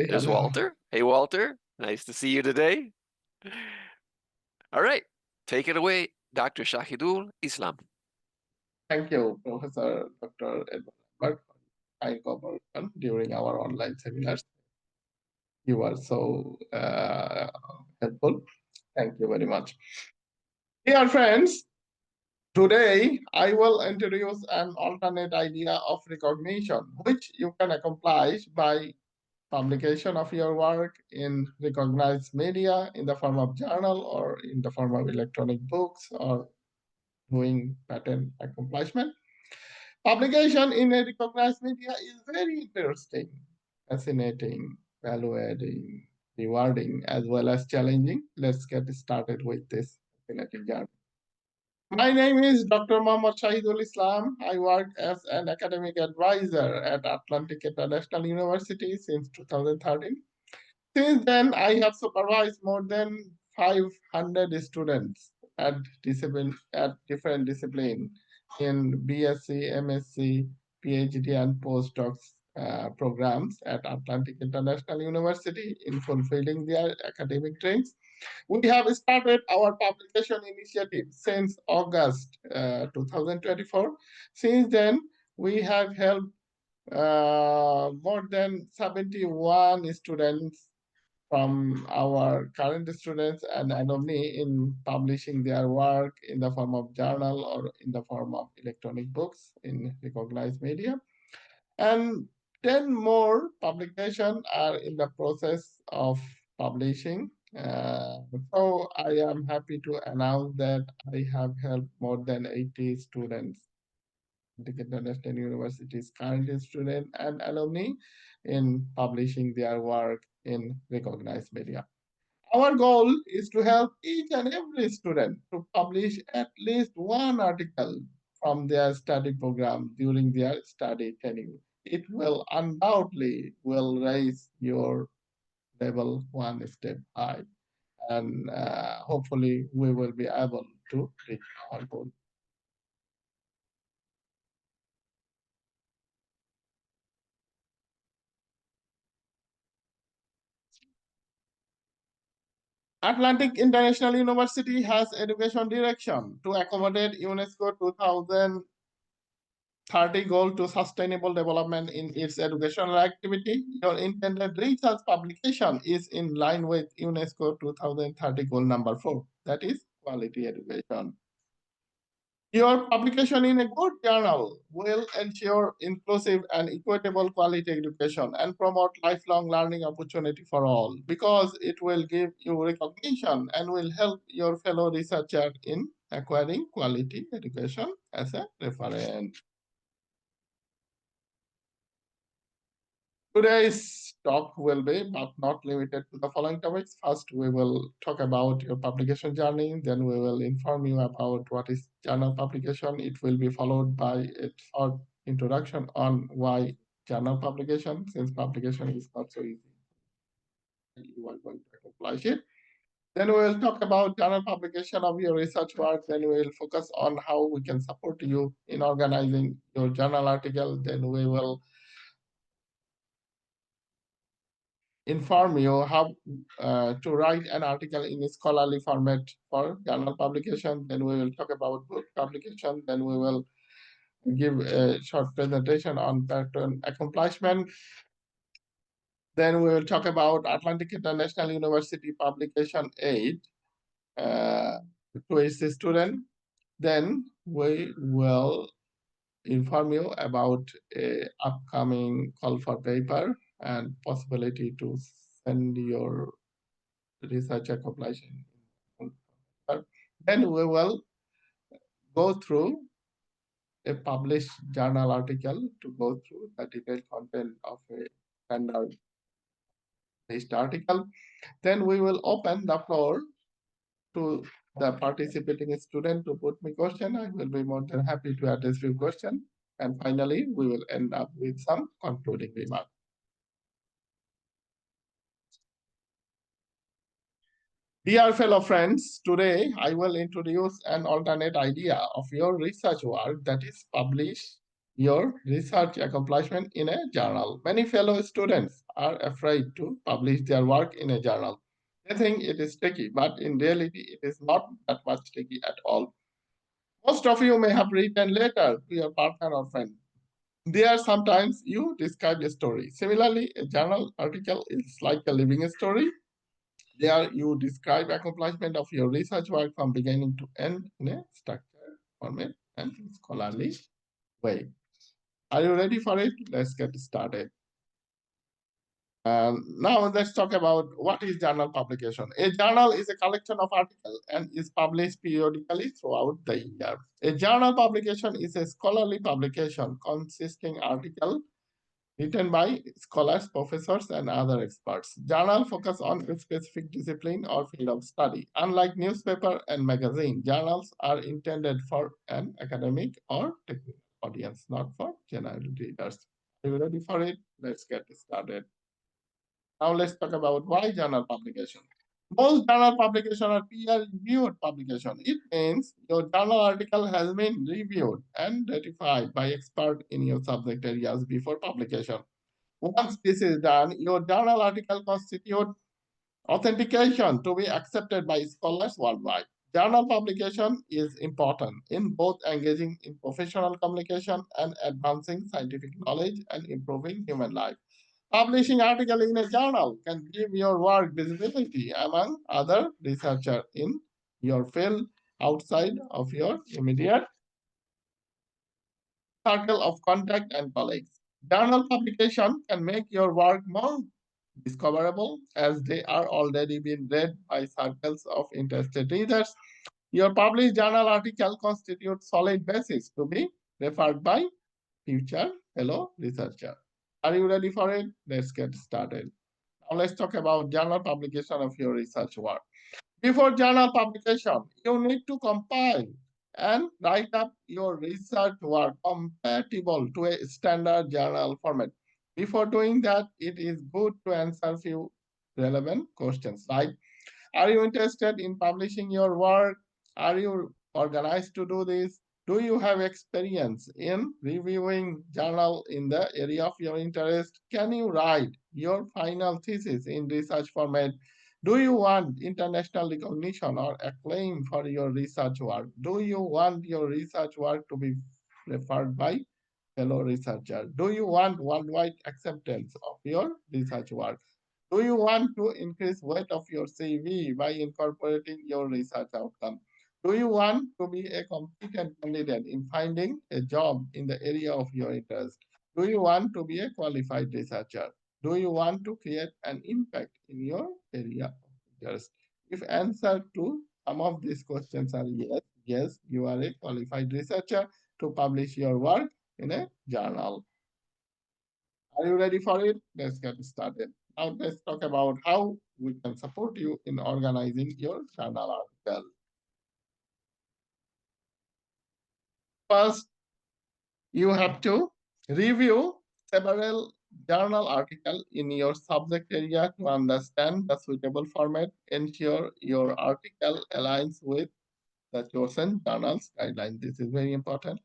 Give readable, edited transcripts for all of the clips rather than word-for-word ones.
There's Walter. Hey, Walter. Nice to see you today. All right. Take it away, Dr. Shahidul Islam. Thank you, Professor Dr. Edward Lambert, for kind cooperation during our online seminars. You are so helpful. Thank you very much. Dear friends, today I will introduce an alternate idea of recognition, which you can accomplish by publication of your work in recognized media in the form of journal or in the form of electronic books or doing patent accomplishment. Publication in a recognized media is very interesting, fascinating, value-adding, rewarding, as well as challenging. Let's get started with this fascinating journey. My name is Dr. Mohammad Shahidul Islam. I work as an academic advisor at Atlantic International University since 2013. Since then, I have supervised more than 500 students at different disciplines in BSc, MSc, PhD, and postdocs programs at Atlantic International University in fulfilling their academic dreams. We have started our publication initiative since August 2024. Since then, we have helped more than 71 students from our current students and alumni in publishing their work in the form of journal or in the form of electronic books in recognized media. And 10 more publications are in the process of publishing. So I am happy to announce that I have helped more than 80 students, International University's current student and alumni in publishing their work in recognized media. Our goal is to help each and every student to publish at least one article from their study program during their study tenure. It will undoubtedly will raise your level one step high, and hopefully we will be able to reach our goal. Atlantic International University has education direction to accommodate UNESCO 2030 goal to sustainable development in its educational activity. Your intended research publication is in line with UNESCO 2030 goal number 4, that is quality education. Your publication in a good journal will ensure inclusive and equitable quality education and promote lifelong learning opportunity for all, because it will give you recognition and will help your fellow researcher in acquiring quality education as a reference. Today's talk will be, but not limited to the following topics. First, we will talk about your publication journey. Then we will inform you about what is journal publication. It will be followed by a short introduction on why journal publication, since publication is not so easy. You are going to accomplish it. Then we will talk about journal publication of your research work. Then we will focus on how we can support you in organizing your journal article. Then we will inform you how to write an article in a scholarly format for journal publication. Then we will talk about book publication. Then we will give a short presentation on pattern accomplishment. Then we will talk about Atlantic International University publication aid to its student. Then we will inform you about a upcoming call for paper and possibility to send your research accomplishment. Then we will go through a published journal article to go through the detailed content of a standard list article. Then we will open the floor to the participating student to put me question. I will be more than happy to address your question. And finally, we will end up with some concluding remarks. Dear fellow friends, today I will introduce an alternate idea of your research work that is published your research accomplishment in a journal. Many fellow students are afraid to publish their work in a journal. They think it is tricky, but in reality, it is not that much tricky at all. Most of you may have written letter to your partner or friend. There sometimes you describe a story. Similarly, a journal article is like a living story. There you describe accomplishment of your research work from beginning to end in a structured format and scholarly way. Are you ready for it? Let's get started. Now let's talk about what is journal publication. A journal is a collection of articles and is published periodically throughout the year. A journal publication is a scholarly publication consisting article written by scholars, professors, and other experts. Journal focus on a specific discipline or field of study. Unlike newspaper and magazine, journals are intended for an academic or technical audience, not for general readers. Are you ready for it? Let's get started. Now let's talk about why journal publication. Most journal publication are peer-reviewed publication. It means your journal article has been reviewed and ratified by expert in your subject areas before publication. Once this is done, your journal article constitutes authentication to be accepted by scholars worldwide. Journal publication is important in both engaging in professional communication and advancing scientific knowledge and improving human life. Publishing article in a journal can give your work visibility among other researchers in your field outside of your immediate circle of contact and colleagues. Journal publication can make your work more discoverable as they are already being read by circles of interested readers. Your published journal article constitutes solid basis to be referred by future fellow researcher. Are you ready for it? Let's get started. Now let's talk about journal publication of your research work. Before journal publication, you need to compile and write up your research work compatible to a standard journal format. Before doing that, it is good to answer few relevant questions like, are you interested in publishing your work? Are you organized to do this? Do you have experience in reviewing journal in the area of your interest? Can you write your final thesis in research format? Do you want international recognition or acclaim for your research work? Do you want your research work to be referred by fellow researchers? Do you want worldwide acceptance of your research work? Do you want to increase weight of your CV by incorporating your research outcome? Do you want to be a competent candidate in finding a job in the area of your interest? Do you want to be a qualified researcher? Do you want to create an impact in your area of interest? If answer to some of these questions are yes, yes, you are a qualified researcher to publish your work in a journal. Are you ready for it? Let's get started. Now let's talk about how we can support you in organizing your journal article. First, you have to review several journal articles in your subject area to understand the suitable format. Ensure your article aligns with the chosen journal's guidelines. This is very important.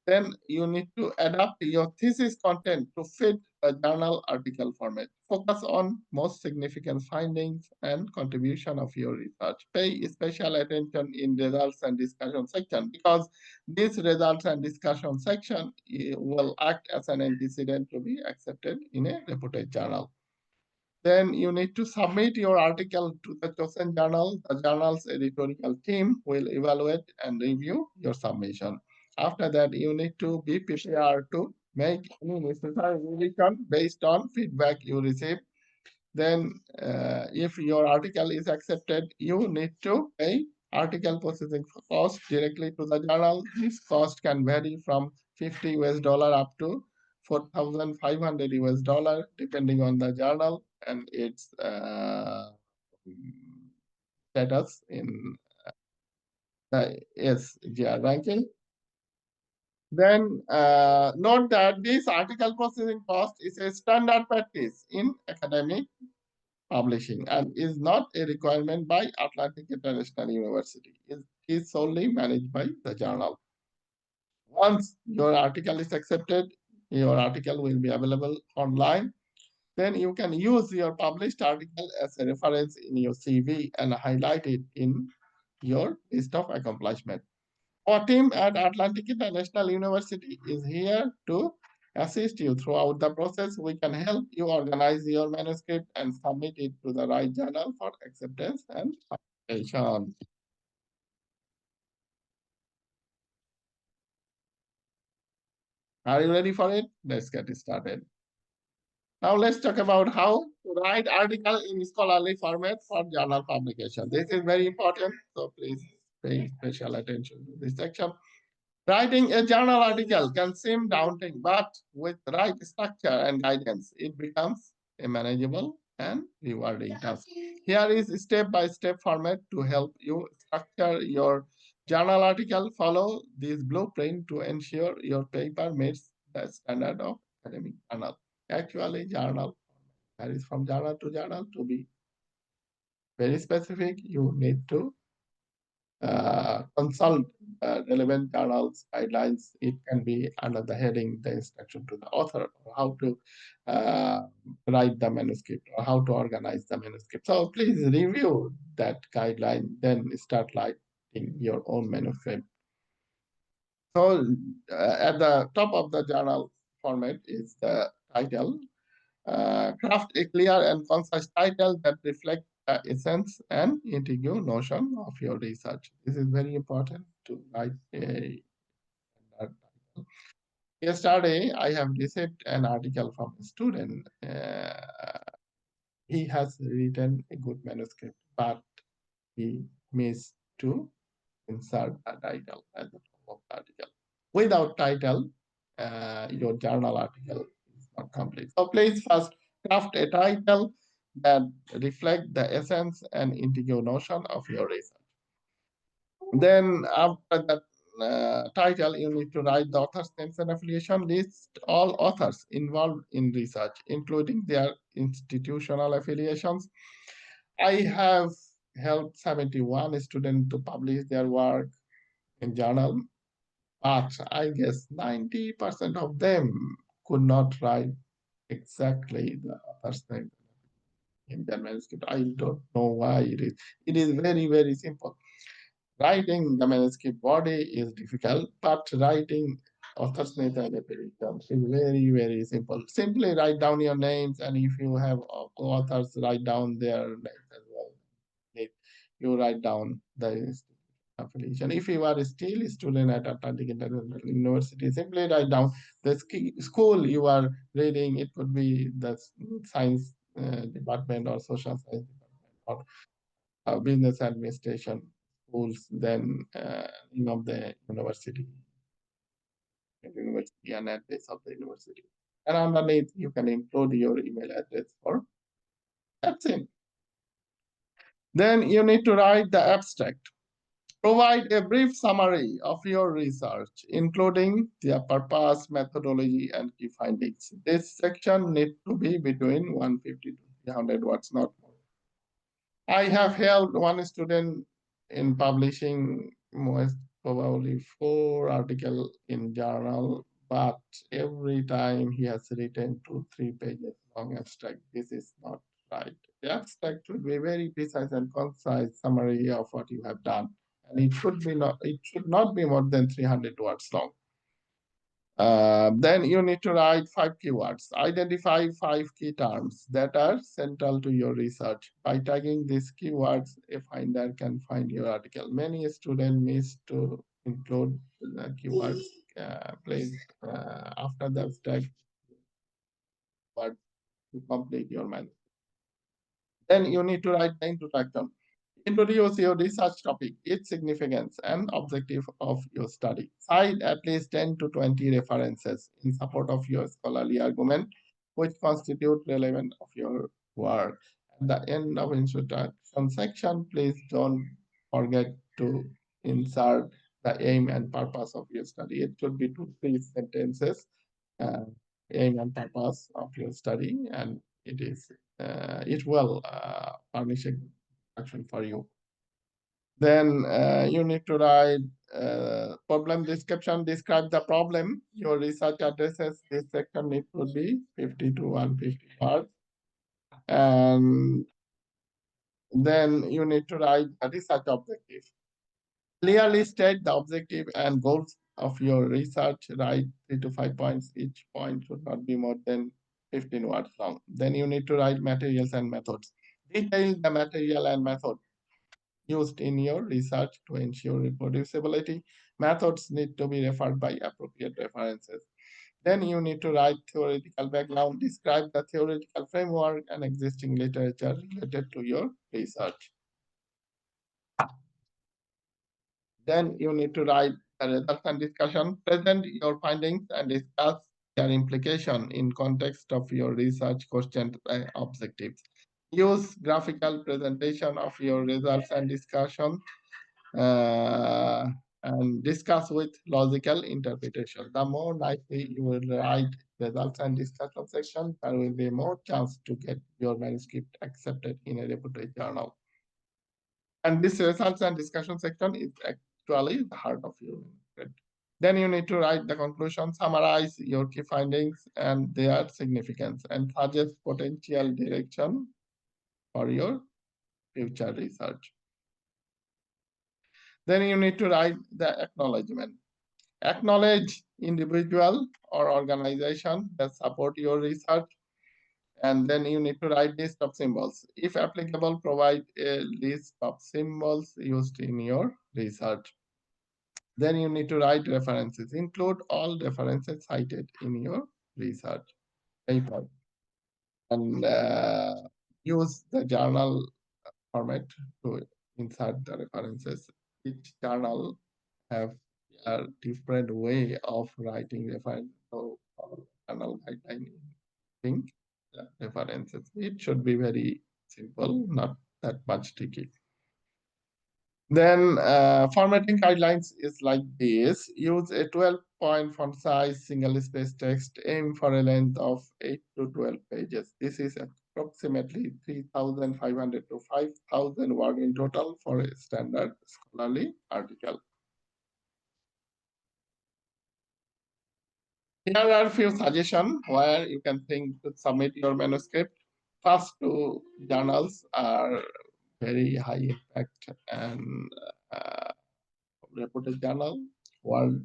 Then you need to adapt your thesis content to fit a journal article format. Focus on most significant findings and contribution of your research. Pay special attention in results and discussion section because this results and discussion section will act as an antecedent to be accepted in a reputed journal. Then you need to submit your article to the chosen journal. The journal's editorial team will evaluate and review your submission. After that, you need to be prepared to make any necessary revision based on feedback you receive. Then, if your article is accepted, you need to pay article processing cost directly to the journal. This cost can vary from 50 US dollar up to 4,500 US dollar, depending on the journal and its status in the SGR ranking. Then note that this article processing cost is a standard practice in academic publishing and is not a requirement by Atlantic International University. It is solely managed by the journal. Once your article is accepted, your article will be available online. Then you can use your published article as a reference in your CV and highlight it in your list of accomplishment. Our team at Atlantic International University is here to assist you throughout the process. We can help you organize your manuscript and submit it to the right journal for acceptance and publication. Are you ready for it? Let's get started. Now let's talk about how to write article in scholarly format for journal publication. This is very important, so please pay special attention to this section. Writing a journal article can seem daunting, but with the right structure and guidance, it becomes a manageable and rewarding task. Here is a step-by-step format to help you structure your journal article. Follow this blueprint to ensure your paper meets the standard of academic journal. Actually, journal varies from journal to journal. To be very specific, you need to consult relevant journals guidelines. It can be under the heading the instruction to the author or how to uh, write the manuscript or how to organize the manuscript. So please review that guideline, then start writing your own manuscript. So at the top of the journal format is the title. Craft a clear and concise title that reflects the essence and integral notion of your research. This is very important to write a standard title. Yesterday, I have received an article from a student. He has written a good manuscript, but he missed to insert a title at the top of the article. Without title, your journal article is not complete. So please first craft a title that reflect the essence and integral notion of your research. Then after that title, you need to write the author's names and affiliation. List all authors involved in research, including their institutional affiliations. I have helped 71 students to publish their work in journal, but I guess 90% of them could not write exactly the author's name in their manuscript. I don't know why it is. It is very, very simple. Writing the manuscript body is difficult, but writing author's name and affiliation is very, very simple. Simply write down your names, and if you have authors, write down their names as well. You write down the affiliation. If you are still a student at Atlantic International University, simply write down the school you are reading. It could be the science department or social science department or business administration schools, then name of the university and address of the university. And underneath, you can include your email address for that's it. Then you need to write the abstract. Provide a brief summary of your research, including the purpose, methodology, and key findings. This section needs to be between 150 to 300 words, not more. I have helped one student in publishing most probably 4 articles in journal, but every time he has written 2 3 pages long abstract. This is not right. The abstract should be very precise and concise summary of what you have done, and it should not be more than 300 words long. Then you need to write 5 keywords. Identify 5 key terms that are central to your research. By tagging these keywords, a finder can find your article. Many students miss to include the keywords placed after the abstract word to complete your manuscript. Then you need to write the introduction. Introduce your research topic, its significance, and objective of your study. Cite at least 10 to 20 references in support of your scholarly argument, which constitute relevant of your work. At the end of introduction section, please don't forget to insert the aim and purpose of your study. It should be 2 3 sentences, uh, aim and purpose of your study, and it will furnish a action for you. Then you need to write problem description, describe the problem your research addresses. This section need to be 50 to 150 words. And then you need to write a research objective. Clearly state the objective and goals of your research. Write 3 to 5 points. Each point should not be more than 15 words long. Then you need to write materials and methods. Detail the material and method used in your research to ensure reproducibility. Methods need to be referred by appropriate references. Then you need to write theoretical background, describe the theoretical framework and existing literature related to your research. Then you need to write the results and discussion, present your findings and discuss their implication in context of your research questions and objectives. Use graphical presentation of your results and discussion uh, and discuss with logical interpretation. The more nicely you will write results and discussion section, there will be more chance to get your manuscript accepted in a reputed journal. And this results and discussion section is actually the heart of your manuscript. Then you need to write the conclusion, summarize your key findings and their significance, and suggest potential direction for your future research. Then you need to write the acknowledgement. Acknowledge individual or organization that support your research. And then you need to write list of symbols. If applicable, provide a list of symbols used in your research. Then you need to write references. Include all references cited in your research paper. And use the journal format to insert the references. Each journal have a different way of writing reference. So journal guideline think references. It should be very simple, not that much tricky. Then formatting guidelines is like this. Use a 12-point font size, single space text. Aim for a length of 8 to 12 pages. This is approximately 3,500 to 5,000 words in total for a standard scholarly article. Here are a few suggestions where you can think to submit your manuscript. First two journals are very high impact and reputed journal, world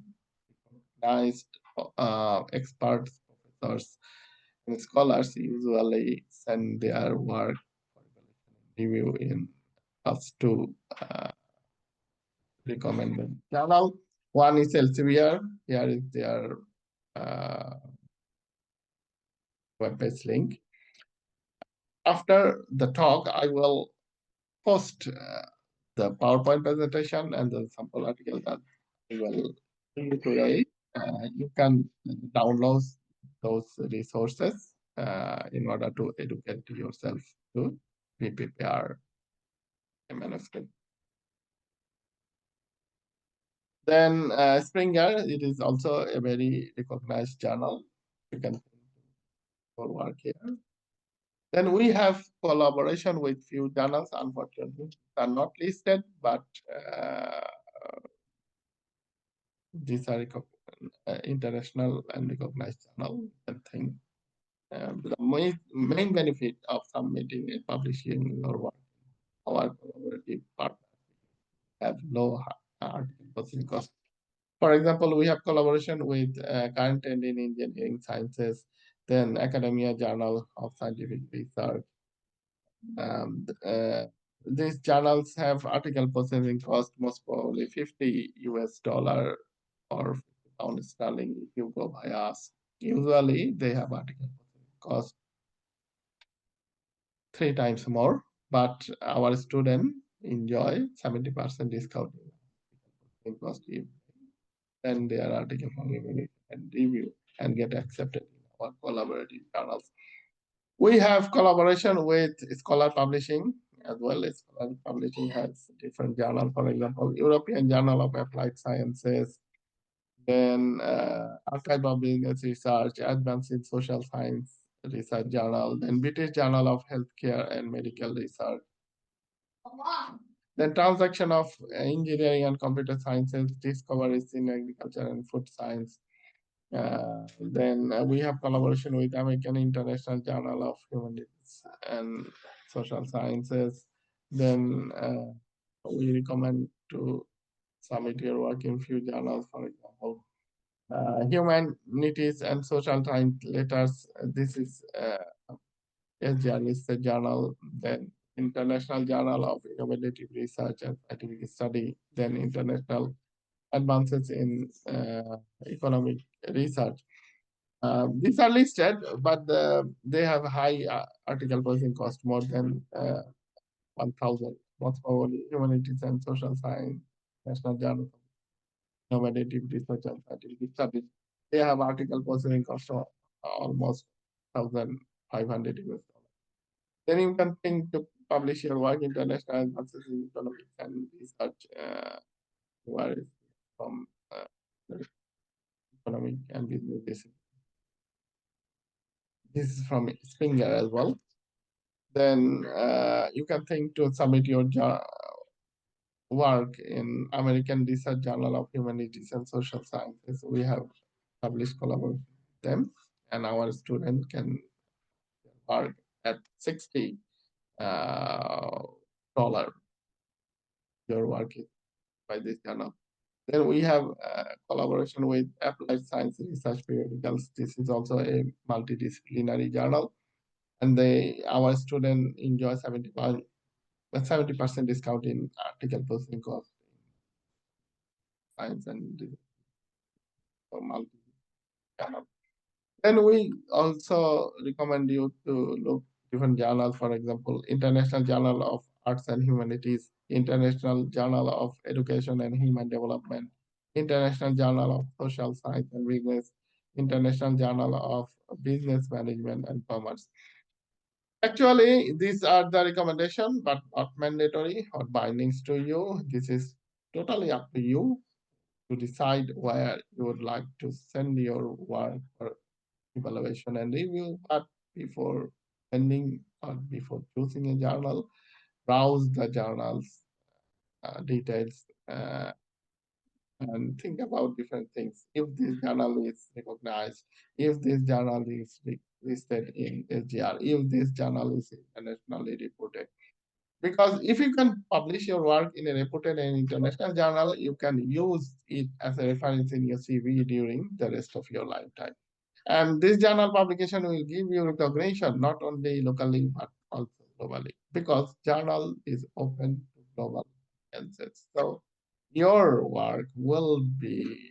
recognized experts, professors, and scholars usually send their work for review in first two recommended journal. One is Elsevier. Here is their web page link. After the talk, I will post the PowerPoint presentation and the sample article that I will show you today. You can download those resources in order to educate yourself to be prepared a manuscript. Then Springer, it is also a very recognized journal. You can for work here. Then we have collaboration with few journals, unfortunately, are not listed, but these are international and recognized journal. I think the main benefit of submitting and publishing your work, our collaborative partners have low article posting cost. For example, we have collaboration with Current and in Engineering Sciences, then Academia Journal of Scientific Research. These journals have article processing cost most probably $50 or pound sterling if you go by us. Usually they have article processing cost 3 times more, but our student enjoy 70% discount in cost and their article and review and get accepted in our collaborative journals. We have collaboration with Scholar Publishing as well. As Scholar Publishing has different journals, for example, European Journal of Applied Sciences, then Archive of Business Research, Advanced in Social Science Research Journal, then British Journal of Healthcare and Medical Research. Then transaction of engineering and computer sciences, discoveries in agriculture and food science. Then we have collaboration with American International Journal of Humanities and Social Sciences. Then we recommend to submit your work in few journals, for example, Humanities and Social Science Letters. This is SJR is a journal. Then International Journal of Innovative Research and Scientific Study. Then International Advances in Economic Research. These are listed, but they have high article posting cost, more than 1,000. Most probably Humanities and Social Science, National Journal of Innovative Research and Scientific Studies. They have article posting cost of almost 1,500 US dollars. Then you can think to publish your work international advances in economics and research, where is from the economic and business discipline. This is from Springer as well. Then you can think to submit your work in American Research Journal of Humanities and Social Sciences. We have published collaboration with them, and our student can work at $60 your work is by this journal. Then we have collaboration with Applied Science Research Periodicals. This is also a multidisciplinary journal, and our student enjoy 70% discount in article posting cost in science and multi journal. Then we also recommend you to look different journals, for example, International Journal of Arts and Humanities, International Journal of Education and Human Development, International Journal of Social Science and Business, International Journal of Business Management and Commerce. Actually, these are the recommendation, but not mandatory or bindings to you. This is totally up to you to decide where you would like to send your work for evaluation and review. But before sending or before choosing a journal, browse the journal's details and think about different things. If this journal is recognized, if this journal is listed in SGR, if this journal is internationally reported. Because if you can publish your work in a reputed and international journal, you can use it as a reference in your CV during the rest of your lifetime. And this journal publication will give you recognition not only locally but also globally, because journal is open to global audiences. So your work will be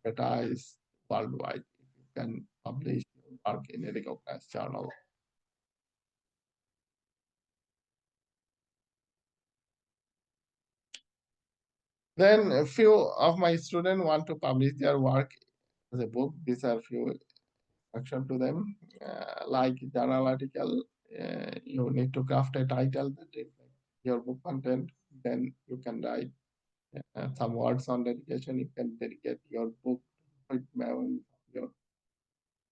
advertised worldwide if you can publish your work in a recognized journal. Then a few of my students want to publish their work as a book. These are few instructions to them. Like journal article, you need to craft a title that is your book content. Then you can write some words on dedication. You can dedicate your book with memory of your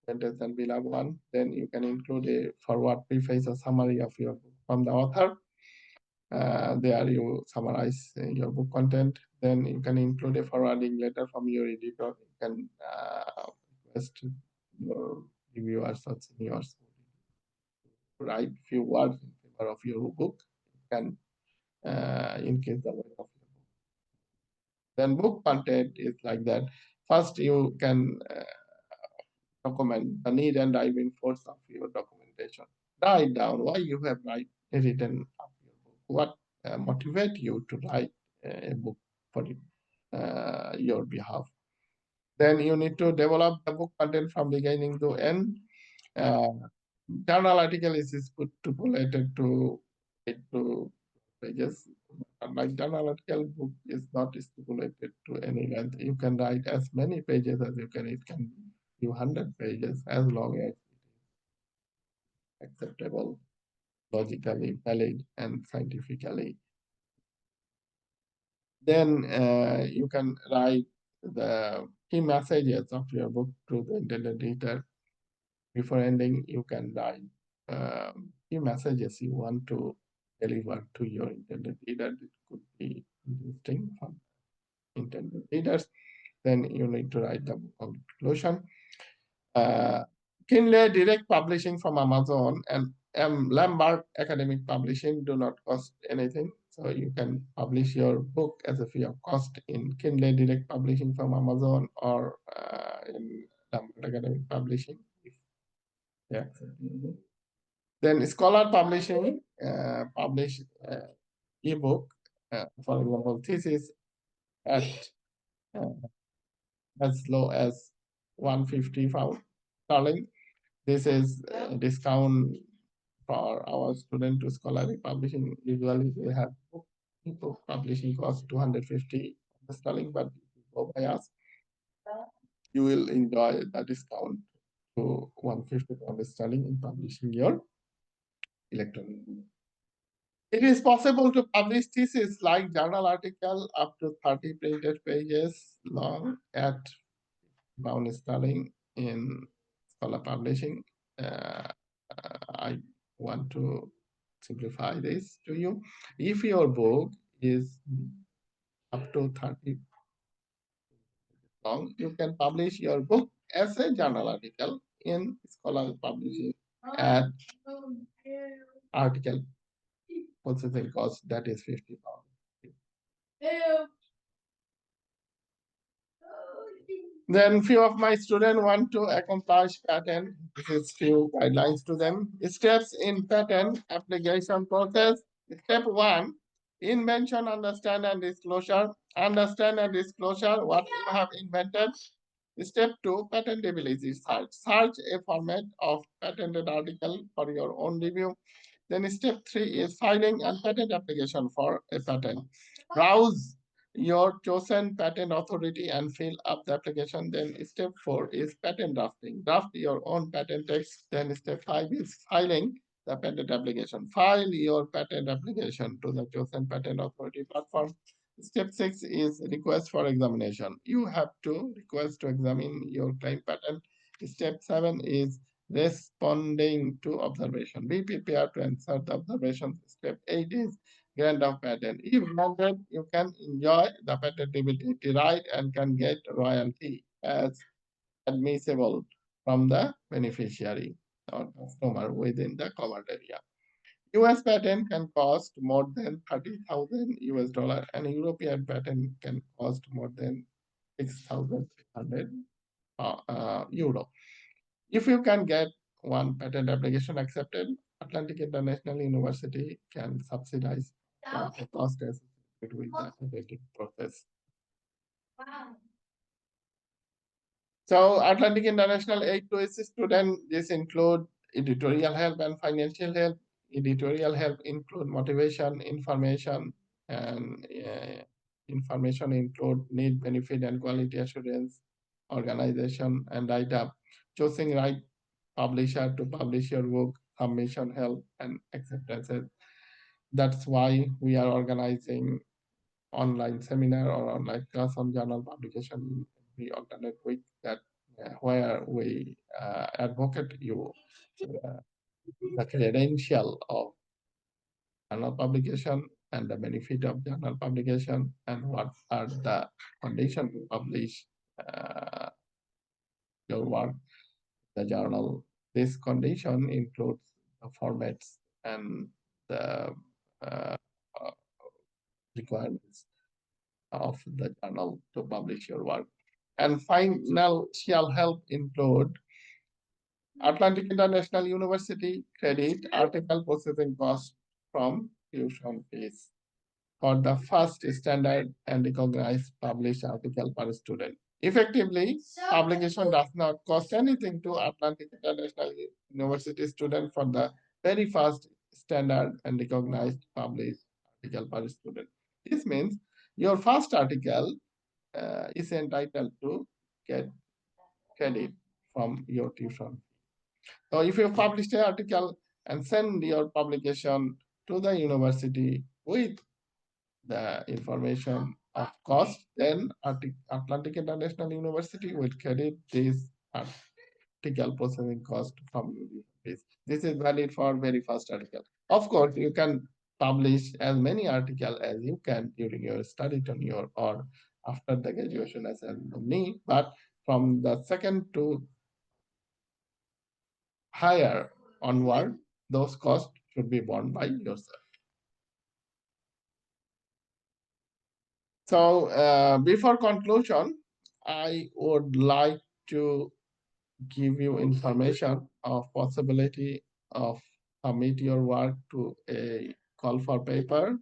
sentence and beloved one. Then you can include a forward preface or summary of your book from the author. There you summarize your book content. Then you can include a forwarding letter from your editor. You can request your reviewers or seniors to write few words in favor of your book. You can increase the weight of your book. Then book content is like that. First, you can document the need and driving force of your documentation. Write down why you have written up your book. What motivate you to write a book for your behalf. Then you need to develop the book content from beginning to end. Uh, Journal article is stipulated to 8 to pages. Unlike journal article, book is not stipulated to any length. You can write as many pages as you can. It can be few hundred pages as long as it is acceptable, logically valid, and scientifically. Then you can write the key messages of your book to the intended reader. Before ending, you can write key messages you want to delivered to your intended reader. It could be interesting for intended readers. Then you need to write the book conclusion. Uh, Kinley Direct Publishing from Amazon and Lambert Academic Publishing do not cost anything. So you can publish your book as a free of cost in Kinley Direct Publishing from Amazon or in Lambert Academic Publishing. Yeah. Then Scholar Publishing publish ebook, for example, thesis at uh, as low as 150 pound sterling. This is a discount for our student to scholarly publishing. Usually they have book publishing cost 250 sterling, but if you go by us, you will enjoy the discount to 150 pound sterling in publishing your electronic book. It is possible to publish thesis like journal article up to 30 printed pages long at pound sterling in Scholar Publishing. Uh, I want to simplify this to you. If your book is up to 30 long, you can publish your book as a journal article in Scholar Publishing at article processing cost that is 50 pounds. Then few of my students want to accomplish patent. This is few guidelines to them. Steps in patent application process. Step 1, invention, understand and disclosure. Understand and disclosure what you have invented. Step 2, patentability search. Search a format of patented article for your own review. Then step 3 is filing and patent application for a patent. Browse your chosen patent authority and fill up the application. Then step 4 is patent drafting. Draft your own patent text. Then step 5 is filing the patent application. File your patent application to the chosen patent authority platform. Step 6 is request for examination. You have to request to examine your claim patent. Step 7 is responding to observation. Be prepared to answer the observations. Step 8 is grant of patent. If granted, you can enjoy the patentability right and can get royalty as admissible from the beneficiary or customer within the covered area. US patent can cost more than 30,000 US dollar and European patent can cost more than 6,300 euro. If you can get one patent application accepted, Atlantic International University can subsidize the cost associated with the patent process. So Atlantic International aid to its student, this include editorial help and financial help. Editorial help include motivation, information, and information include need, benefit, and quality assurance, organization, and write-up. Choosing right publisher to publish your book, submission help, and acceptances. That's why we are organizing online seminar or online class on journal publication every alternate week that where we advocate you uh, the credential of journal publication and the benefit of journal publication and what are the conditions to publish your work the journal. This condition includes the formats and the uh, uh, requirements of the journal to publish your work. And financial help include Atlantic International University credit article processing cost from tuition fees for the first standard and recognized published article per student. Effectively, publication does not cost anything to Atlantic International University student for the very first standard and recognized published article per student. This means your first article is entitled to get credit from your tuition. So if you publish an article and send your publication to the university with the information of cost, then Atlantic International University will credit this article processing cost from you. This is valid for very first article. Of course, you can publish as many articles as you can during your study tenure or after the graduation as a need, but from the second to higher onward, those costs should be borne by yourself. So before conclusion, I would like to give you information of possibility of submit your work to a call for paper.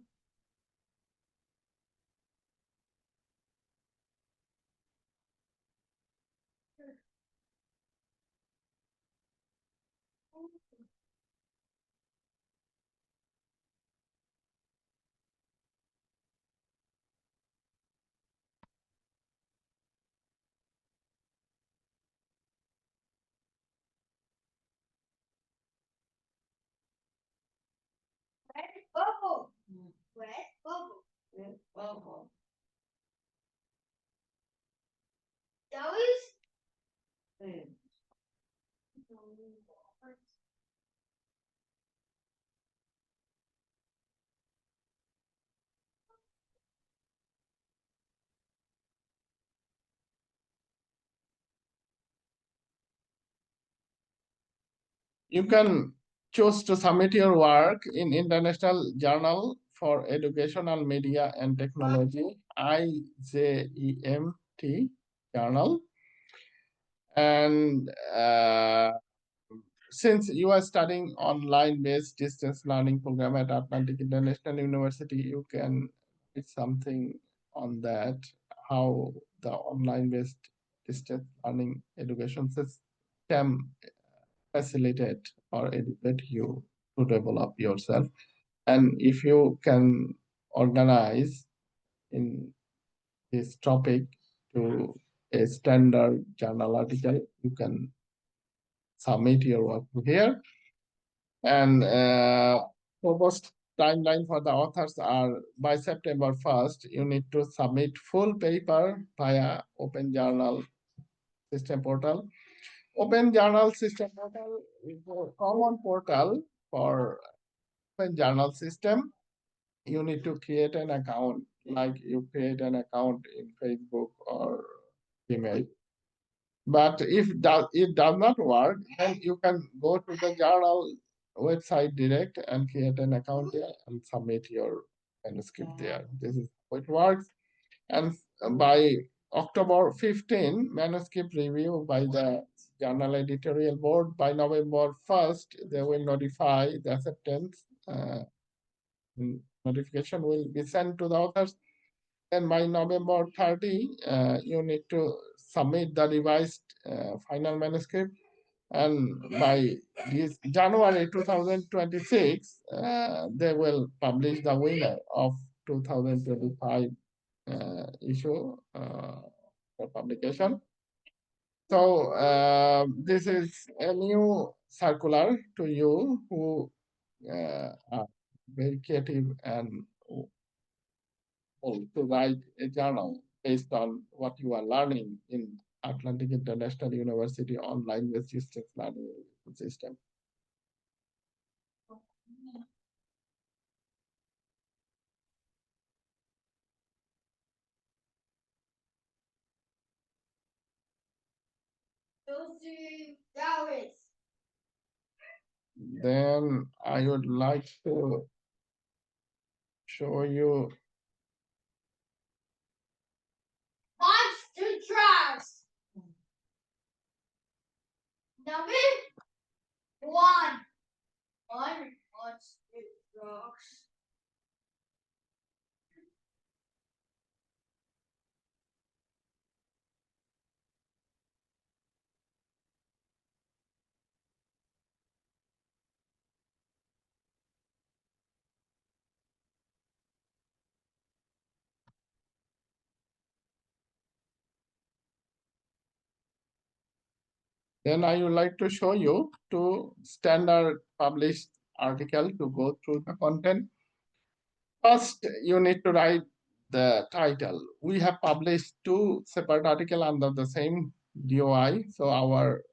You can choose to submit your work in International Journal for Educational Media and Technology, IJEMT journal. And since you are studying online-based distance learning program at Atlantic International University, you can write something on that, how the online-based distance learning education system facilitate or educate you to develop yourself. And if you can organize in this topic to a standard journal article, you can submit your work here. And proposed timeline for the authors are by September 1st, you need to submit full paper via Open Journal System Portal. Open Journal System Portal is a common portal for Open Journal System. You need to create an account, like you create an account in Facebook or Gmail. But if it does not work, then you can go to the journal website direct and create an account there and submit your manuscript there. This is how it works. And by October 15, manuscript review by the journal editorial board. By November 1st, they will notify the acceptance. Notification will be sent to the authors. And by November 30, you need to submit the revised final manuscript. And by this January 2026, they will publish the winner of 2025 issue for publication. So this is a new circular to you who are very creative and to write a journal based on what you are learning in Atlantic International University online based distance learning system. Then I would like to show you Then I would like to show you two standard published article to go through the content. First, you need to write the title. We have published two separate articles under the same DOI. So our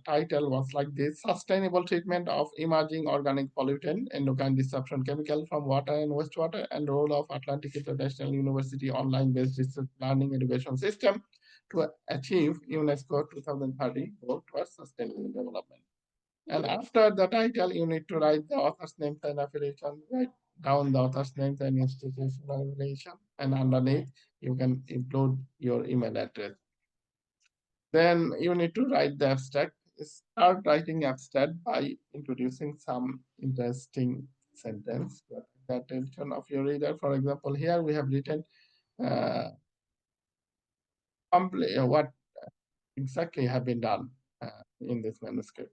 title was like this: Sustainable Treatment of Emerging Organic Pollutant, Endocrine Disruption Chemical from Water and Wastewater, and Role of Atlantic International University Online-Based Research Learning Education System to achieve UNESCO 2030 goal towards sustainable development. And after the title, you need to write the author's name and affiliation, write down the author's name and institutional affiliation, and underneath you can include your email address. Then you need to write the abstract. Start writing abstract by introducing some interesting sentence to attract the attention of your reader. For example, here we have written uh, what exactly have been done in this manuscript.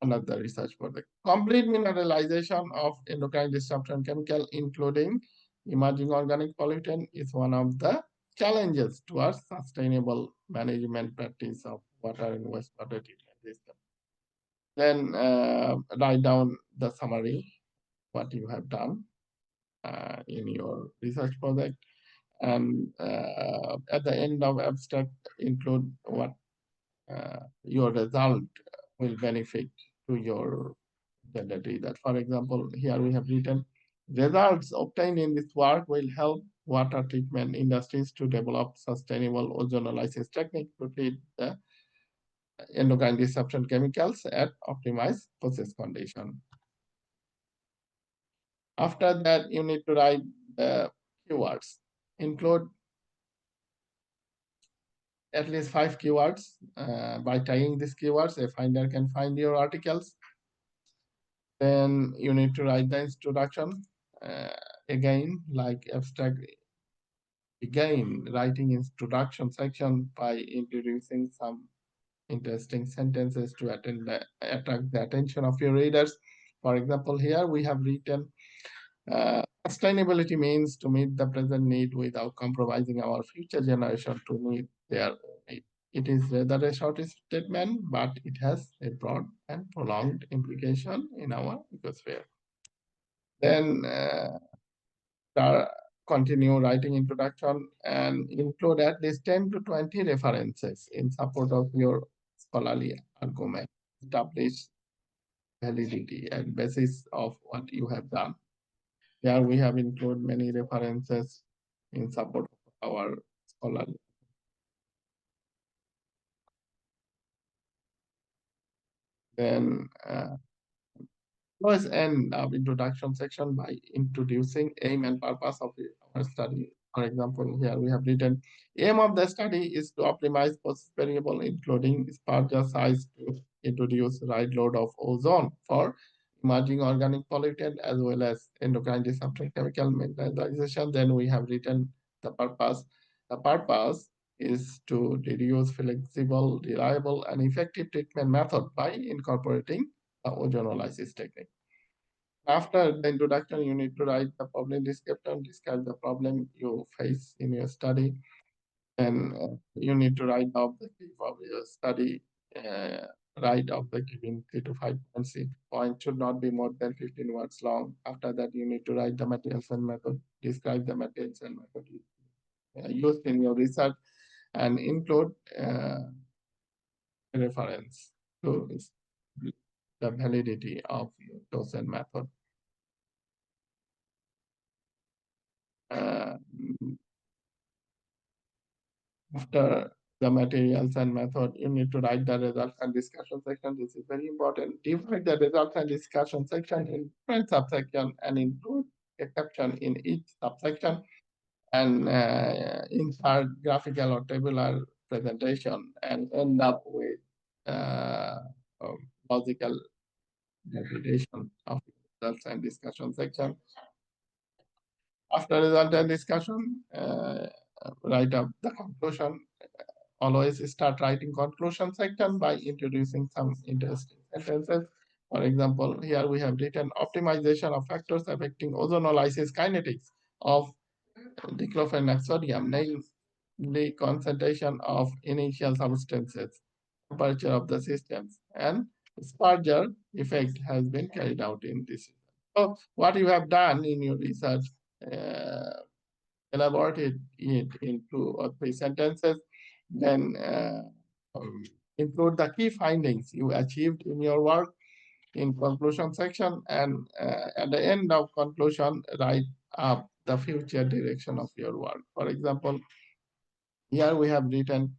Another research project. Complete mineralization of endocrine disruption chemical, including emerging organic pollutant, is one of the challenges towards sustainable management practice of water and wastewater treatment system. Then write down the summary, what you have done in your research project, and at the end of abstract, include what your result will benefit to your intended reader. For example, here we have written, results obtained in this work will help water treatment industries to develop sustainable ozonolysis technique to treat the endocrine disruption chemicals at optimized process condition. After that, you need to write the keywords. Include at least 5 keywords. By tying these keywords, a finder can find your articles. Then you need to write the introduction. Again, like abstract, again, writing introduction section by introducing some interesting sentences to attract the attention of your readers. For example, here we have written, sustainability means to meet the present need without compromising our future generation to meet their need. It is rather a short statement, but it has a broad and prolonged implication in our ecosphere. Then continue writing introduction and include at least 10 to 20 references in support of your scholarly argument. Establish validity and basis of what you have done. Here we have included many references in support of our scholarly. Then let's end our introduction section by introducing aim and purpose of our study. For example, here we have written, aim of the study is to optimize process variable, including spurger size to introduce right load of ozone for emerging organic pollutant as well as endocrine disruption chemical mineralization. Then we have written the purpose. The purpose is to reduce flexible, reliable, and effective treatment method by incorporating the ozonolysis technique. After the introduction, you need to write the problem description, describe the problem you face in your study, and you need to write the objective of your study. Write objective in 3 to 5 points. Each point should not be more than 15 words long. After that, you need to write the materials and method, describe the materials and method used in your research, and include reference to the validity of your chosen method. Uh, After the materials and method, you need to write the results and discussion section. This is very important. Divide the results and discussion section in different subsection and include a caption in each subsection and insert graphical or tabular presentation and end up with logical interpretation of results and discussion section. After result and discussion, write up the conclusion. Always start writing conclusion section by introducing some interesting sentences. For example, here we have written optimization of factors affecting ozonolysis kinetics of diclofenac sodium, namely concentration of initial substances, temperature of the systems, and Sparger effect has been carried out in this. So what you have done in your research, elaborated it in 2 or 3 sentences. Then include the key findings you achieved in your work in conclusion section, and at the end of conclusion, write up the future direction of your work. For example, here we have written,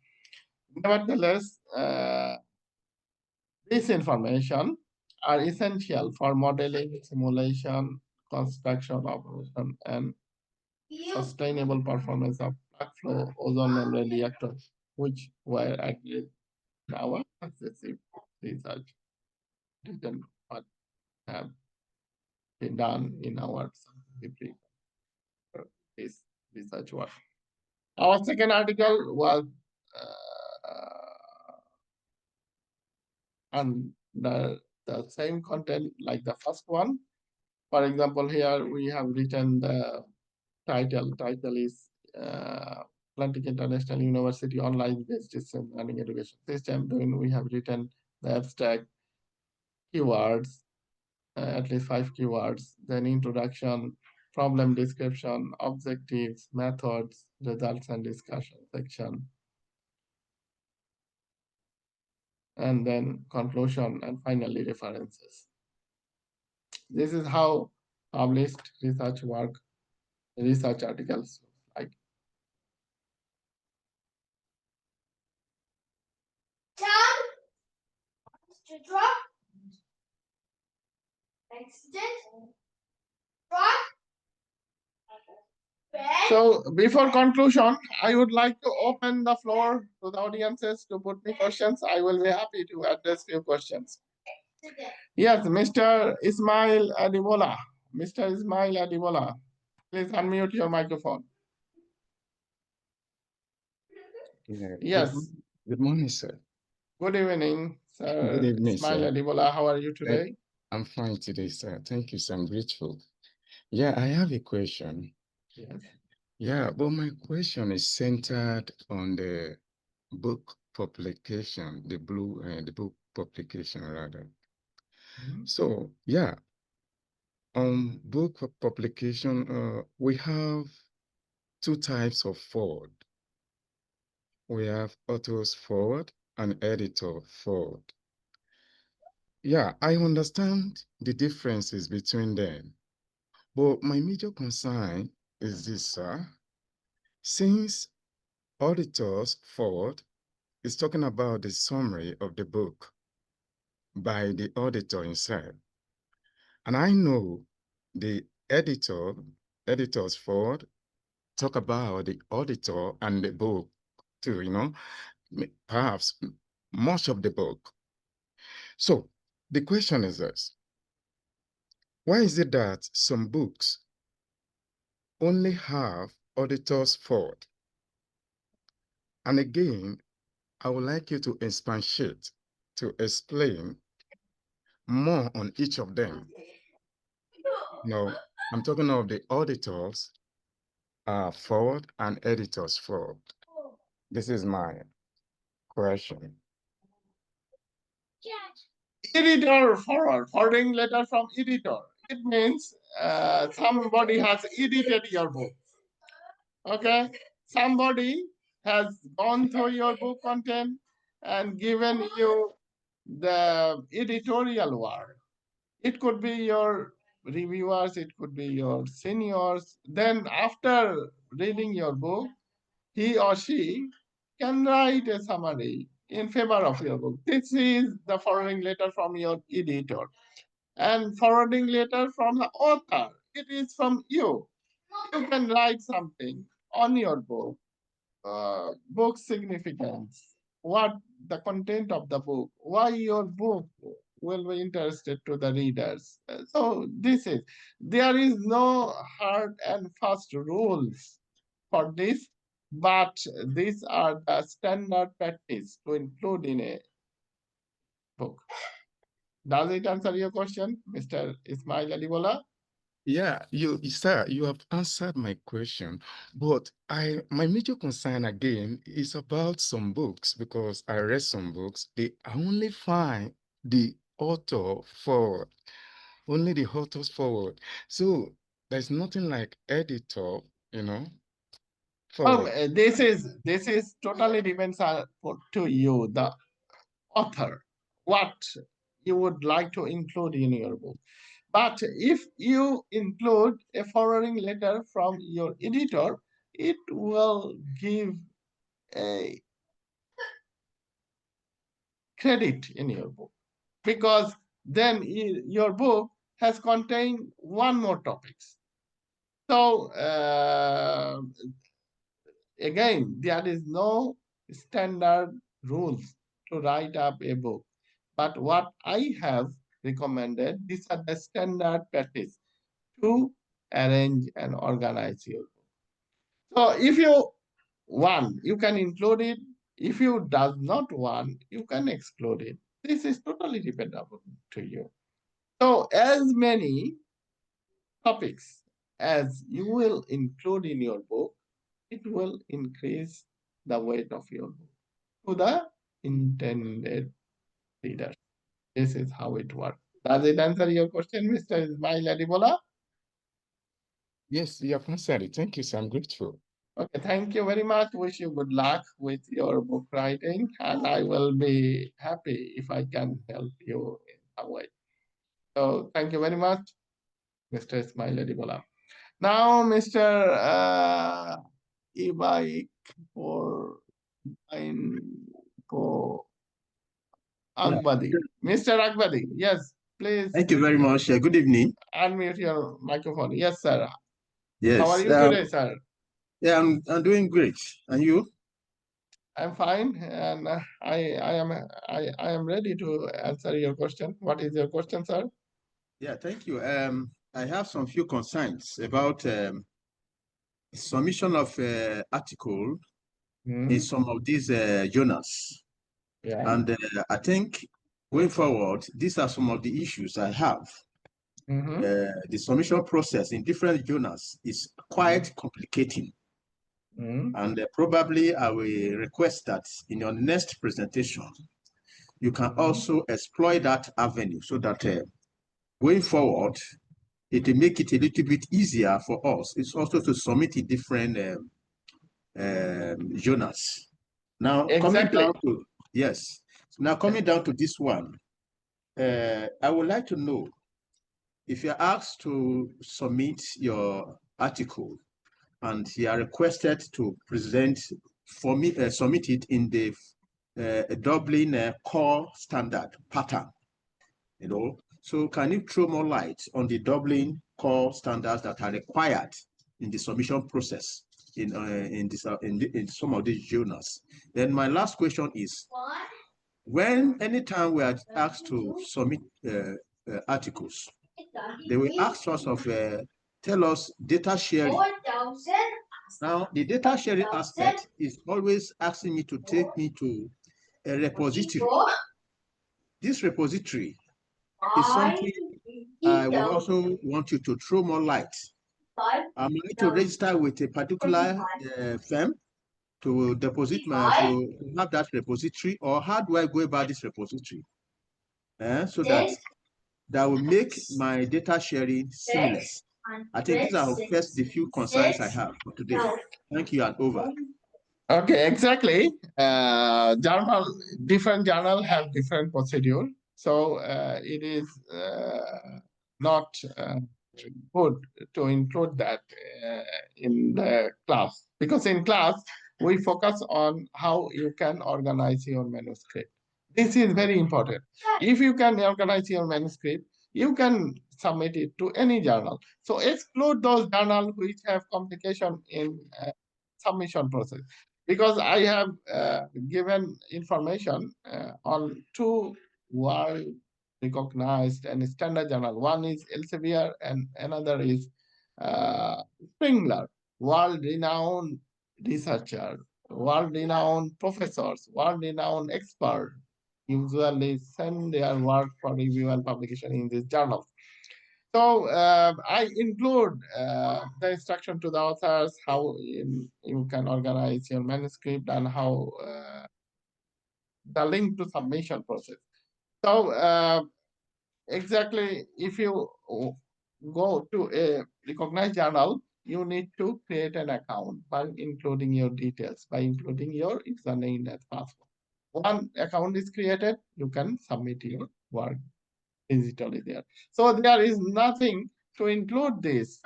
nevertheless, this information are essential for modeling, simulation, construction, operation, and sustainable performance of plug flow ozone membrane reactors, which were agreed in our successive research. Written what have been done in our scientific this research work. Our second article was on the same content like the first one. For example, here we have written the title. Title is Atlantic International University Online Based Distance Learning Education System. Then we have written the abstract, keywords, at least 5 keywords, then introduction, problem description, objectives, methods, results and discussion section, and then conclusion, and finally references. This is how published research work, research articles look like. So before conclusion, I would like to open the floor to the audiences to put me questions. I will be happy to address few questions. Yes, Mr. Ismail Adibola. Mr. Ismail Adibola, please unmute your microphone. Yeah, Yes, good morning, sir. good evening, Good Sir evening, Ismail sir. Adibola. How are you today? I'm fine today, sir. Thank you, sir. I'm grateful. Yeah, I have a question. Yes. Yeah, but my question is centered on the book publication, the book publication rather. Mhm. So, yeah, book publication, we have two types of forward. We have author's forward and editor forward. Yeah, I understand the differences between them. But my major concern is this, sir. Since auditors forward is talking about the summary of the book by the auditor himself, and I know the editors forward talk about the auditor and the book too, perhaps much of the book. So the question is this: why is it that some books only have auditors forward? And again, I would like you to expatiate, to explain more on each of them. No, I'm talking of the auditors forward and editors forward. This is my question. Editor forward, forwarding letter from editor. It means somebody has edited your book. Okay, somebody has gone through your book content and given you the editorial work. It could be your reviewers, it could be your seniors. Then after reading your book, he or she can write a summary in favor of your book. This is the forwarding letter from your editor. And forwarding letter from the author, it is from you. You can write something on your book, book significance, what the content of the book, why your book will be interested to the readers. So there is no hard and fast rules for this, but these are the standard practice to include in a book. Does it answer your question, Mr. Ismail Alibola? Yeah, sir, you have answered my question, but my major concern again is about some books because I read some books. They only find the author forward, only the authors forward. So there's nothing like editor, you know. forward. This is totally depends on to you, the author, what you would like to include in your book. But if you include a forwarding letter from your editor, it will give a credit in your book, because then your book has contained one more topics. So again, there is no standard rules to write up a book. But what I have recommended, these are the standard practice to arrange and organize your book. So if you want, you can include it. If you does not want, you can exclude it. This is totally dependable to you. So as many topics as you will include in your book, it will increase the weight of your book to the intended reader. This is how it works. Does it answer your question, Mr. Ismail Adibola? Yes, you have answered it. Thank you, sir. I'm grateful. Okay, thank you very much. Wish you good luck with your book writing, and I will be happy if I can help you in a way. So thank you very much, Mr. Ismail Adibola. Now, Mr. Ibaik or Yeah. Akbadi. Mr. Akbadi, yes, please Thank you very much. Good evening. unmute your microphone. Yes, sir. How are Yes. you today, sir? Yeah, I'm doing great. And you? I'm fine, and I am ready to answer your question. What is your question, sir? Yeah, thank you. I have some few concerns about submission of article in some of these journals. Yeah. And I think going forward, these are some of the issues I have. The submission process in different journals is quite complicating. And probably I will request that in your next presentation, you can also exploit that avenue so that going forward, it will make it a little bit easier for us. It's also to submit in different journals. Now, coming down to, yes, now coming down to this one, I would like to know if you're asked to submit your article and you are requested to present for me, submit it in the Dublin core standard pattern, you know. So can you throw more light on the Dublin core standards that are required in the submission process in some of these journals? Then my last question is, when anytime we are asked to submit articles, they will ask us of tell us data sharing. Now, the data sharing aspect is always asking me to take me to a repository. This repository is something I will also want you to throw more light. I'm going to register with a particular firm to deposit to have that repository, or how do I go about this repository? So that will make my data sharing seamless. I think these are first the few concerns I have for today. Thank you, and over. Okay, exactly. Different journal have different procedure. So it is not good to include that in the class, because in class we focus on how you can organize your manuscript. This is very important. If you can organize your manuscript, you can submit it to any journal. So exclude those journals which have complication in submission process, because I have given information on two world recognized and standard journal. One is Elsevier and another is Springler, world-renowned researcher, world-renowned professors, world-renowned expert usually send their work for review and publication in this journal. So I include the instruction to the authors how you can organize your manuscript and how the link to submission process. So exactly, if you go to a recognized journal, you need to create an account by including your details, by including your username and password. One account is created, you can submit your work digitally there. So there is nothing to include this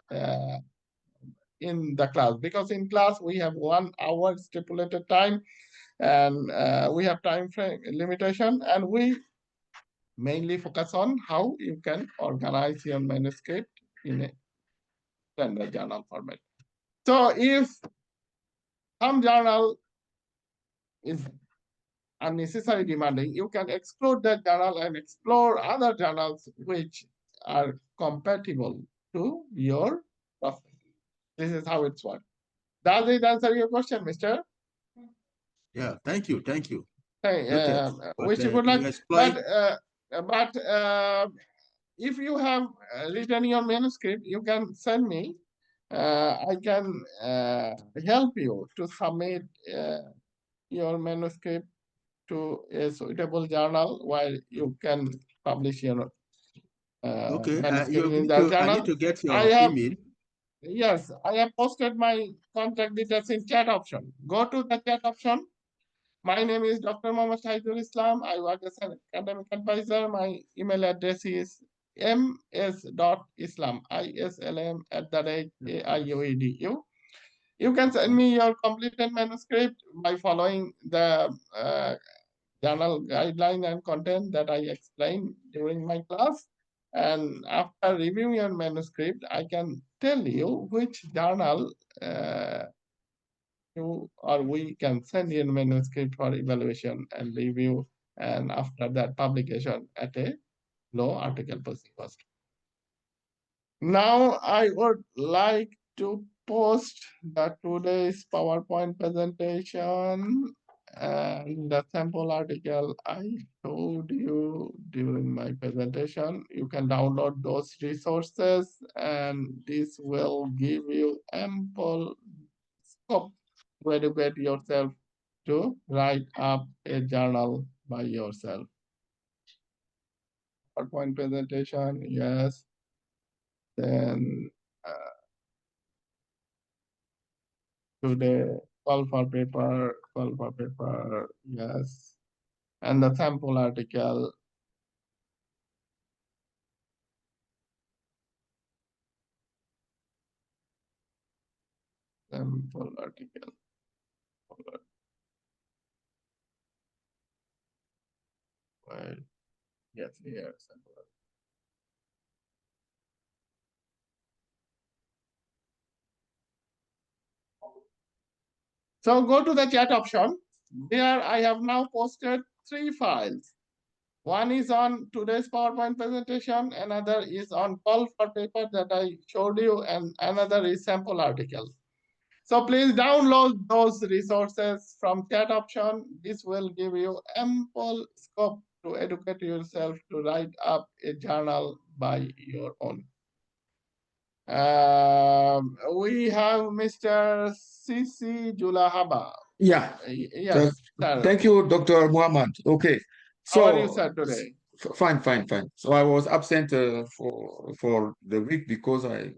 in the class, because in class we have 1 hour stipulated time, and we have time frame limitation, and we mainly focus on how you can organize your manuscript in a standard journal format. So if some journal is unnecessary demanding, you can exclude that journal and explore other journals which are compatible to your process. This is how it's worked. Does it answer your question, Mr.? Yeah, thank you, thank you. Hey, Noted. which you But would like, you explain. but if you have written your manuscript, you can send me. I can help you to submit your manuscript to a suitable journal where you can publish your Okay, manuscript in that I need journal. to get I your have, email. yes, I have posted my contact details in chat option. Go to the chat option. My name is Dr. Mohammad Shahidul Islam. I work as an academic advisor. My email address is ms.islam, islam@aiuedu. You can send me your completed manuscript by following the journal guideline and content that I explained during my class. And after reviewing your manuscript, I can tell you which journal you or we can send in manuscript for evaluation and review, and after that publication at a low article posting cost. Now I would like to post the today's PowerPoint presentation and the sample article I showed you during my presentation. You can download those resources, and this will give you ample scope to educate yourself to write up a journal by yourself. PowerPoint presentation, yes. Then today, call for paper, yes. And the sample article, sample article. Well, yes, here, sample article. So go to the chat option. There I have now posted 3 files. One is on today's PowerPoint presentation, another is on call for paper that I showed you, and another is sample article. So please download those resources from chat option. This will give you ample scope to educate yourself to write up a journal by your own. We have Mr. Sisi Julahaba. Yeah. Yes, sir. Thank you, Dr. Muhammad. Okay. How are you, So, sir, today? fine, fine, fine. So I was absent for the week because I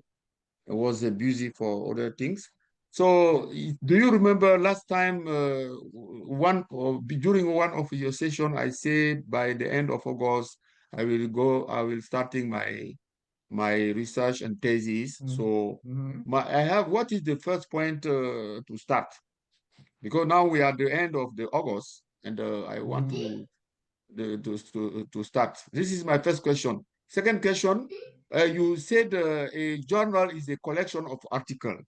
was busy for other things. So, do you remember last time during one of your session, I said by the end of August, I will starting my research and thesis. So I have, what is the first point to start? Because now we are at the end of the August, and I want to start. This is my first question. Second question, you said a journal is a collection of articles,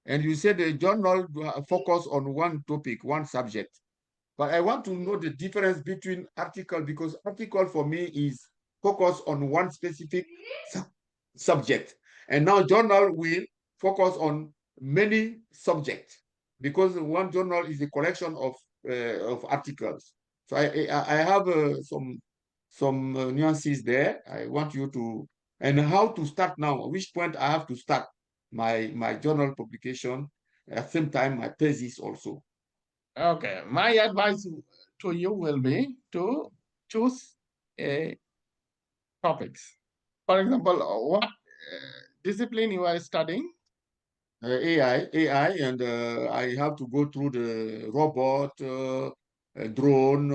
and you said a journal focus on one topic, one subject. But I want to know the difference between article, because article for me is focus on one specific subject. And now journal will focus on many subjects, because one journal is a collection of articles. So I have some nuances there. I want you to, and how to start now, which point I have to start my journal publication, at the same time my thesis also. Okay, my advice to you will be to choose a topics. For example, what discipline you are studying, AI, and I have to go through the robot, drone,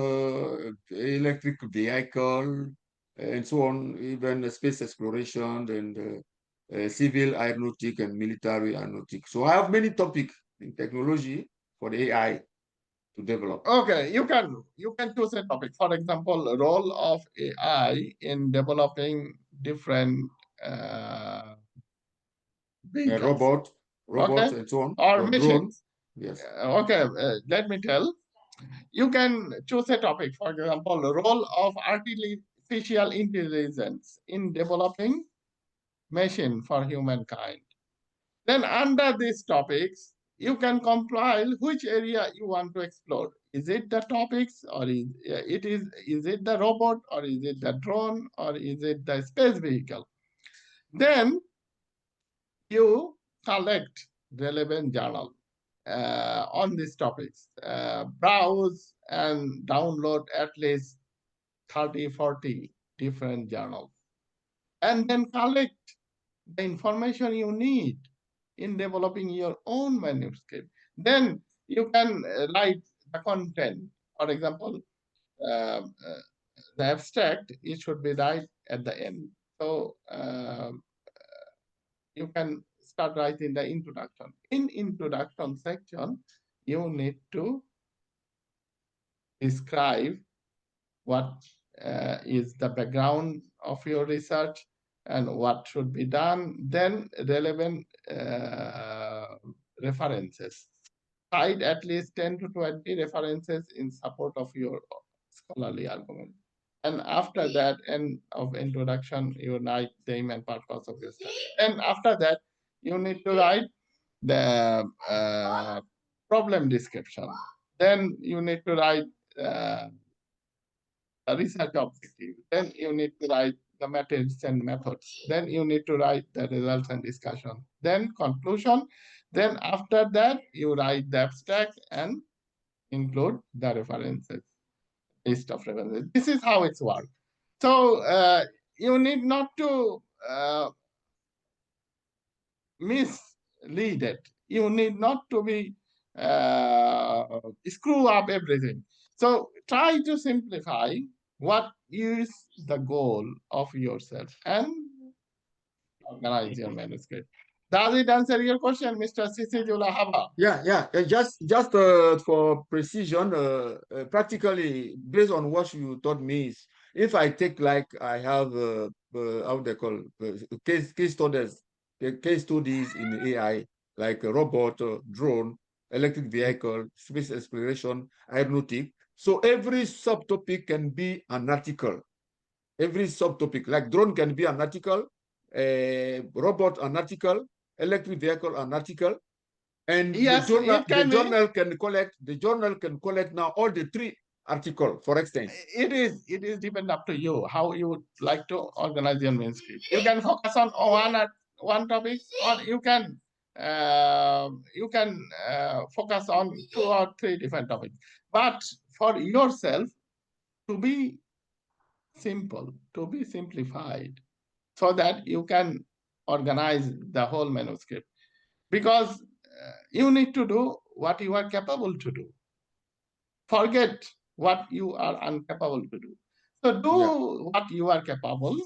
electric vehicle, and so on, even space exploration and civil aeronautic and military aeronautic. So I have many topics in technology for the AI to develop. Okay, you can choose a topic. For example, role of AI in developing different vehicles. Robots Okay, and so on, or or drone. machines. Yes. Okay, let me tell. You can choose a topic. For example, the role of artificial intelligence in developing machine for humankind. Then under these topics, you can compile which area you want to explore. Is it the topics, or is it the robot, or is it the drone, or is it the space vehicle? Then you collect relevant journal on these topics. Browse and download at least 30, 40 different journals, and then collect the information you need in developing your own manuscript. Then you can write the content. For example, uh, uh, the abstract, it should be right at the end. So you can start writing the introduction. In introduction section, you need to describe what is the background of your research and what should be done, then relevant references. Cite at least 10 to 20 references in support of your scholarly argument. And after that, end of introduction, you write the aim and purpose of your study. And after that, you need to write the problem description. Then you need to write a research objective. Then you need to write the methods and methods. Then you need to write the results and discussion. Then conclusion. Then after that, you write the abstract and include the references, list of references. This is how it's worked. So you need not to mislead it. You need not to be screw up everything. So try to simplify what is the goal of yourself and organize your manuscript. Does it answer your question, Mr. Sisijula Haba? Yeah. Just for precision, practically based on what you taught me, is if I take like I have how they call case studies in AI, like a robot, drone, electric vehicle, space exploration, aeronautic. So every subtopic can be an article. Every subtopic, like drone can be an article, robot an article, electric vehicle an article, and yes, the journal can collect now all the three articles, for instance. It is depend up to you how you would like to organize your manuscript. You can focus on one topic, or you can focus on 2 or 3 different topics. But for yourself, to be simple, to be simplified, so that you can organize the whole manuscript, because you need to do what you are capable to do. Forget what you are incapable to do. So do what you are capable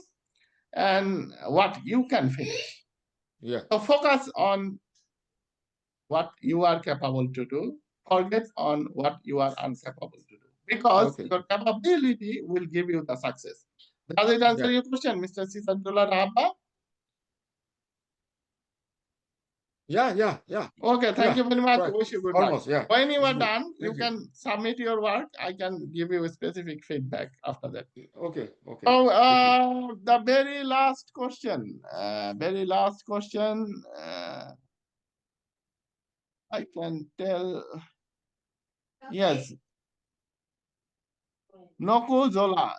and what you can finish. Yeah. So focus on what you are capable to do. Forget on what you are incapable to do. Because your capability will give you the success. Does it answer your question, Mr. Sisantullah Rahaba? Yeah. Okay, thank you very much. Right. Wish you good Almost, luck. yeah. When you are Good. done, you Thank you. can submit your work. I can give you a specific feedback after that. Okay. Oh, the very last question. I can tell. Yes. Nokuzola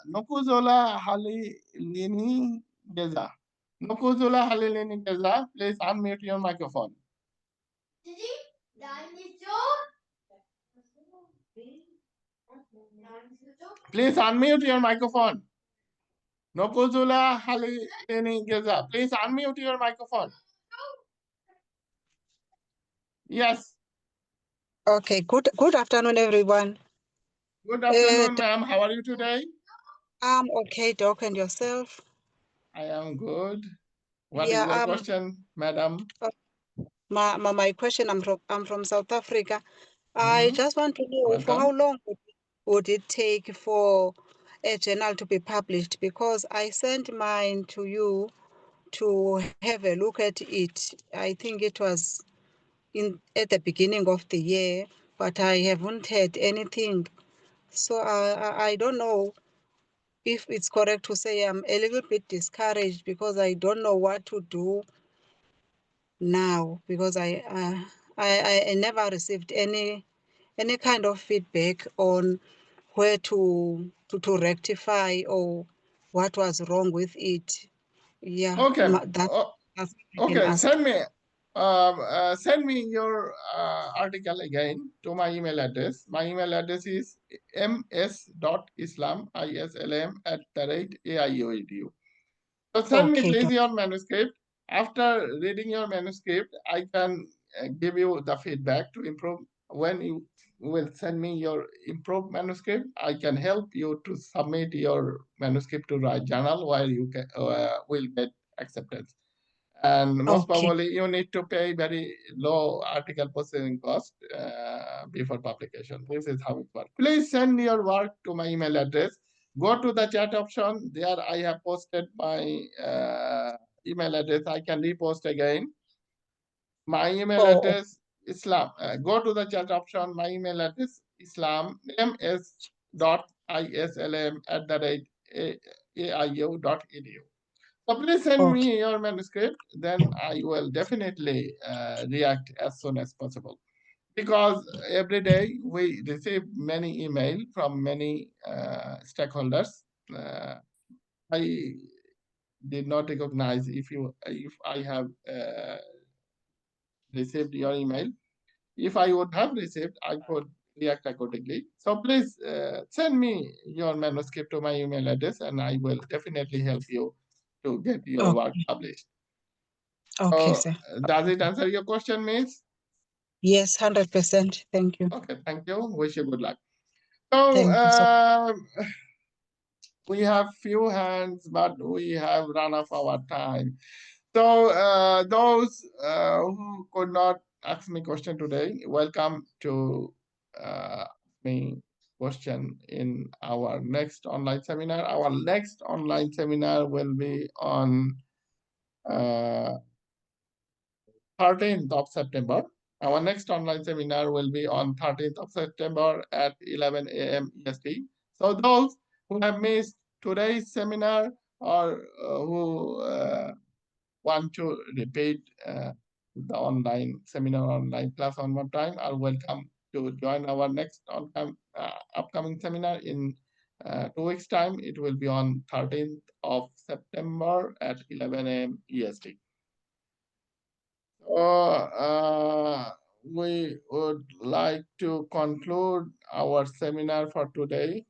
Halilini Geza. Nokuzola Halilini Geza, please unmute your microphone. Please unmute your microphone. Nokuzola Halilini Geza, please unmute your microphone. Yes. Okay, good afternoon, everyone. Good afternoon, ma'am. How are you today? I'm okay, Doc, and yourself? I am good. What is Yeah, your question, madam? my question, I'm from South Africa. I just want to know for how Welcome. long would it take for a journal to be published? Because I sent mine to you to have a look at it. I think it was at the beginning of the year, but I haven't heard anything. So I don't know if it's correct to say I'm a little bit discouraged because I don't know what to do now because I never received any kind of feedback on where to rectify or what was wrong with it. Yeah, Okay. that's I can Okay. ask. Send me your article again to my email address. My email address is ms.islam@aiu.edu. So send me Okay, please doc. your manuscript. After reading your manuscript, I can give you the feedback to improve. When you will send me your improved manuscript, I can help you to submit your manuscript to Right Journal where you will get acceptance. And most Okay, probably you need to pay very low article processing cost before publication. This is how it works. Please send your work to my email address. Go to the chat option. There I have posted my email address. I can repost again. My email oh, address Islam. Go to the chat option. My email address Islam ms.islam@aiu.edu. So please send okay, me your manuscript, then I will definitely react as soon as possible. Because every day we receive many email from many stakeholders. Uh, I did not recognize if I have received your email. If I would have received, I could react accordingly. So please send me your manuscript to my email address, and I will definitely help you to get your work okay, published. okay, sir. Does it answer your question, Miss? Yes, 100%. Thank you. Okay, thank you. Wish you good luck. So Thank you so. we have few hands, but we have run off our time. So those who could not ask me question today, welcome to me question in our next online seminar. Our next online seminar will be on 13th of September. Our next online seminar will be on 13th of September at 11 a.m. EST. So those who have missed today's seminar or who want to repeat the online seminar, online class one more time, are welcome to join our next upcoming seminar in 2 weeks' time. It will be on 13th of September at 11 a.m. EST. We would like to conclude our seminar for today.